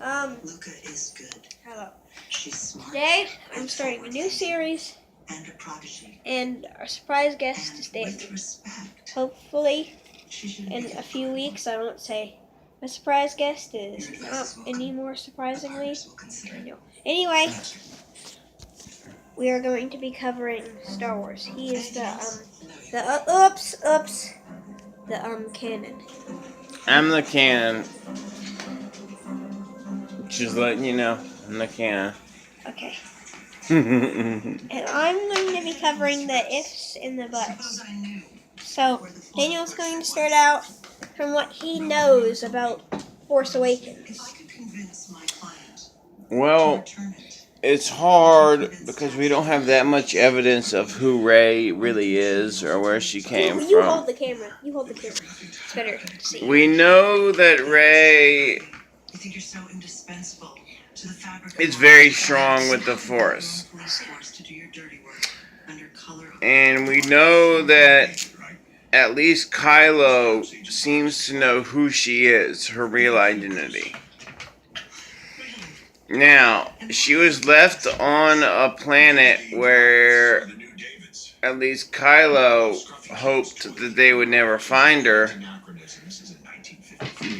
Luca is good. Hello. She's smart. Today, I'm starting a new series, and a prodigy. and our surprise guest is And David. with respect, Hopefully, she shouldn't in be a few weeks, I won't say my surprise guest is not any more surprisingly. I know. Anyway, we are going to be covering Star Wars. He is the canon. I'm the canon. Just letting you know, I'm the canon. Okay. And I'm going to be covering the ifs and the buts. So, Daniel's going to start out from what he knows about Force Awakens. Well, it's hard because we don't have that much evidence of who Rey really is or where she came You from. hold the camera. You hold the camera. It's better to see. We know that Rey is very strong with the Force. And we know that at least Kylo seems to know who she is, her real identity. Now, she was left on a planet where at least Kylo hoped that they would never find her.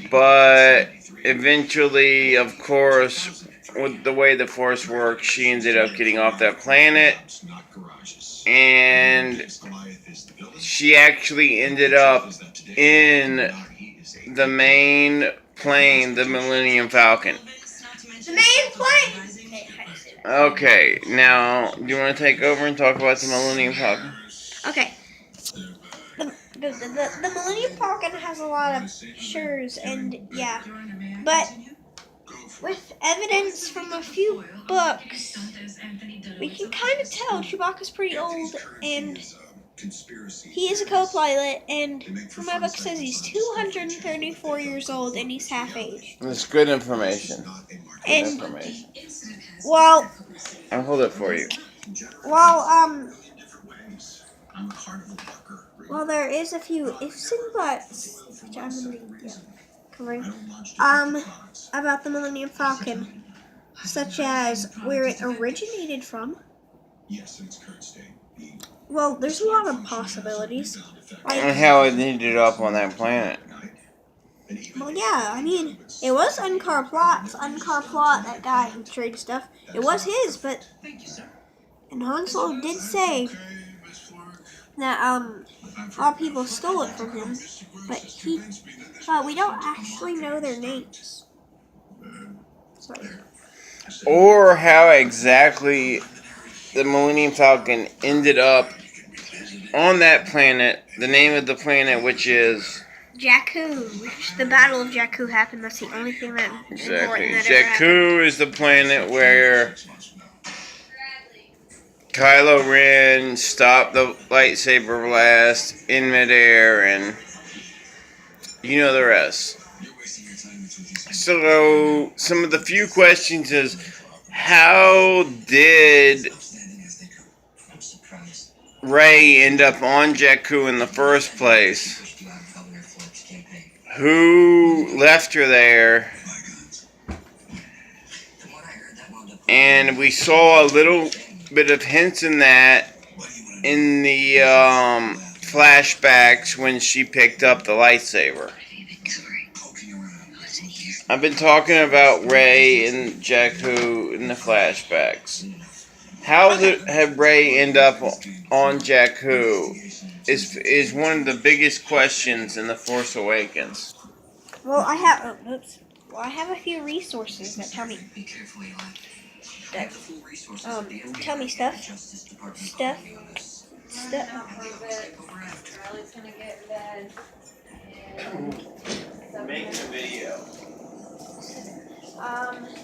But eventually, of course, with the way the Force works, she ended up getting off that planet. And she actually ended up in the main plane, the Millennium Falcon. The main plane! Okay, now, do you want to take over and talk about the Millennium Falcon? Okay. The Millennium Falcon has a lot of shures and yeah. But with evidence from a few books, we can kind of tell Chewbacca's pretty old, and he is a co-pilot, and from my book says he's 234 years old and he's half age. That's good information. And well, I'll hold it for you. Well, there is a few ifs and buts, which I'm going to be covering, about the Millennium Falcon, such as where it originated from. Well, there's a lot of possibilities. And how it ended up on that planet. Well, yeah, I mean, it was Unkar Plot, that guy who traded stuff. It was his, but and Han Solo did say that a lot of people stole it from him, but we don't actually know their names. Sorry. Or how exactly the Millennium Falcon ended up on that planet, the name of the planet, which is Jakku, which the Battle of Jakku happened. That's the only thing that exactly. That ever happened. Jakku is the planet where Kylo Ren stopped the lightsaber blast in midair, and you know the rest. So, some of the few questions is, how did Rey end up on Jakku in the first place? Who left her there? And we saw a little bit of hints in that in the flashbacks when she picked up the lightsaber. I've been talking about Rey and Jakku in the flashbacks. How had Rey end up on Jakku is one of the biggest questions in The Force Awakens. Well, I have a few resources that tell me tell me stuff. Make the video.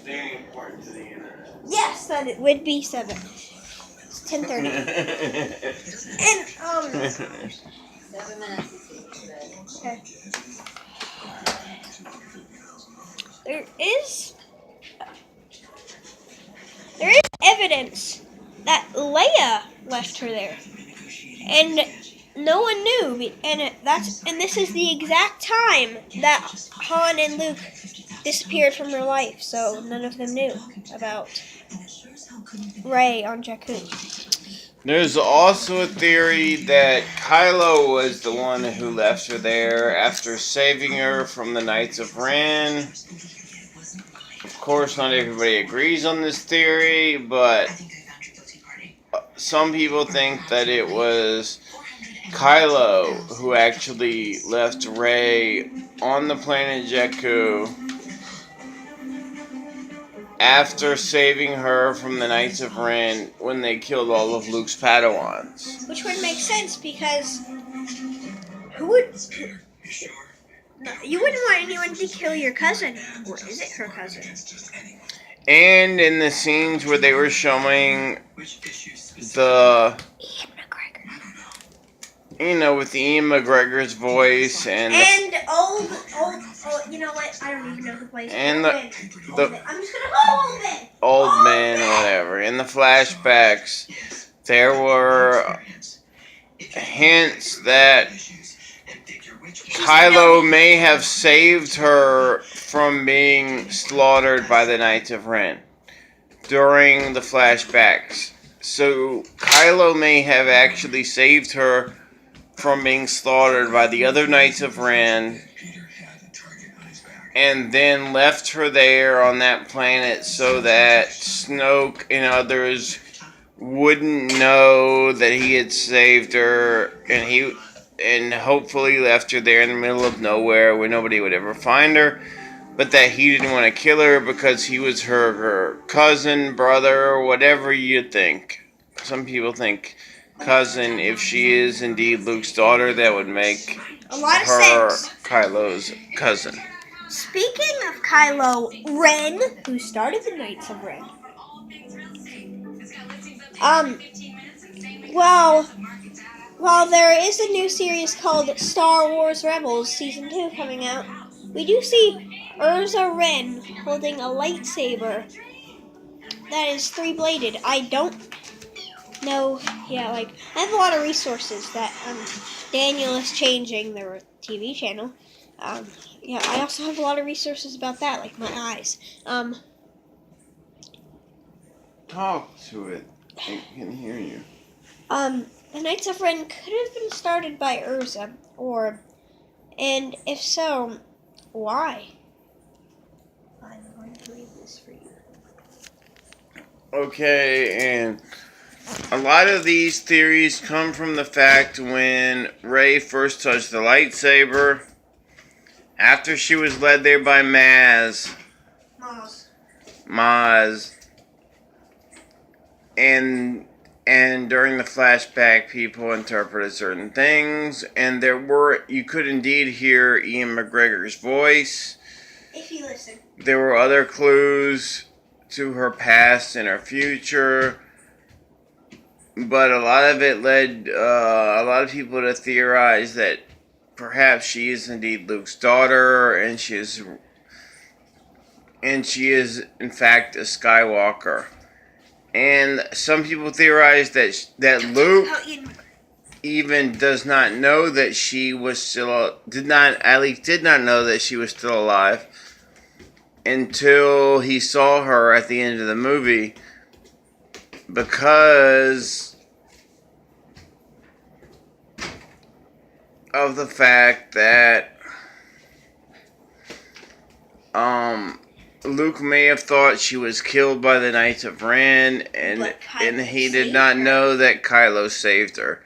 Very important to the internet. Yes, that it would be 7. It's 10:30. And 7 minutes. Okay. There is evidence that Leia left her there, and no one knew. And this is the exact time that Han and Luke disappeared from her life, so none of them knew about Rey on Jakku. There's also a theory that Kylo was the one who left her there after saving her from the Knights of Ren. Of course, not everybody agrees on this theory, but some people think that it was Kylo who actually left Rey on the planet Jakku after saving her from the Knights of Ren when they killed all of Luke's Padawans. Which would make sense because who would... You wouldn't want anyone to kill your cousin. Or is it her cousin? And in the scenes where they were showing the... Ian McGregor. You know, with Ian McGregor's voice and... old, you know what? I don't even know who plays And I'm just gonna go Old Man. Old man, whatever. In the flashbacks, there were hints that Kylo may have saved her from being slaughtered by the Knights of Ren during the flashbacks. So Kylo may have actually saved her from being slaughtered by the other Knights of Ren and then left her there on that planet so that Snoke and others wouldn't know that he had saved her, and hopefully left her there in the middle of nowhere where nobody would ever find her, but that he didn't want to kill her because he was her cousin, brother, or whatever you think. Some people think cousin. If she is indeed Luke's daughter, that would make A lot of her sense. Kylo's cousin. Speaking of Kylo Ren, who started the Knights of Ren. While there is a new series called Star Wars Rebels Season 2 coming out, we do see Urza Wren holding a lightsaber that is three-bladed. I don't know, I have a lot of resources that Daniel is changing the TV channel. I also have a lot of resources about that, like my eyes. Talk to it. I can hear you. The Knights of Ren could have been started by Urza, and if so, why? I'm going to read this for you. Okay, and a lot of these theories come from the fact when Rey first touched the lightsaber, after she was led there by Maz, and during the flashback, people interpreted certain things, and you could indeed hear Ian McGregor's voice. If you listen. There were other clues to her past and her future, but a lot of it led a lot of people to theorize that perhaps she is indeed Luke's daughter, and she is in fact a Skywalker. And some people theorize that Luke even does not know that she was did not know that she was still alive until he saw her at the end of the movie, because of the fact that Luke may have thought she was killed by the Knights of Ren, and he did not know that Kylo saved her.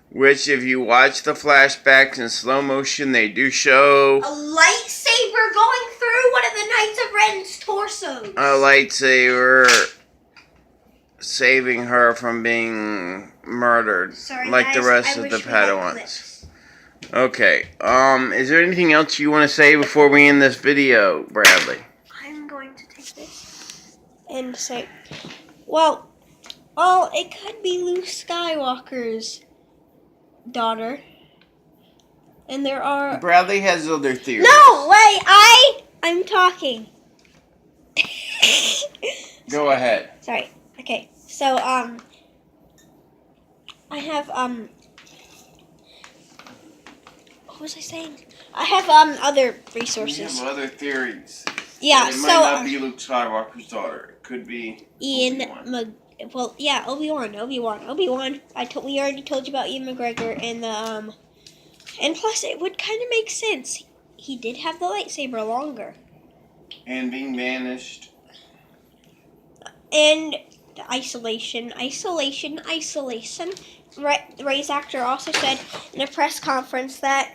Which, if you watch the flashbacks in slow motion, they do show a lightsaber going through one of the Knights of Ren's torsos. A lightsaber saving her from being murdered, like the rest of the Padawans. Okay, is there anything else you want to say before we end this video, Bradley? I'm going to take this and say, well, it could be Luke Skywalker's daughter, and there are... Bradley has other theories. No, wait, I'm talking. Go ahead. Sorry. Okay, so, I have, what was I saying? I have, other resources. You have other theories. Yeah, And it so might not be Luke Skywalker's daughter. It could be Ian Obi-Wan. Obi-Wan. We already told you about Ian McGregor and the and plus it would kind of make sense. He did have the lightsaber longer. And being banished. And the isolation. Rey's actor also said in a press conference that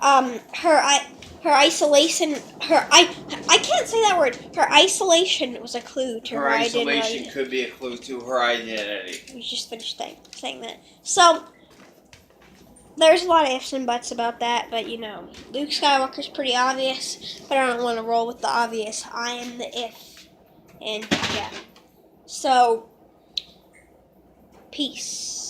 her isolation, I can't say that word. Her isolation was a clue to Her her isolation identity. could be a clue to her identity. We just finished saying that. So there's a lot of ifs and buts about that, but you know, Luke Skywalker's pretty obvious, but I don't want to roll with the obvious. I am the if. And yeah. So peace.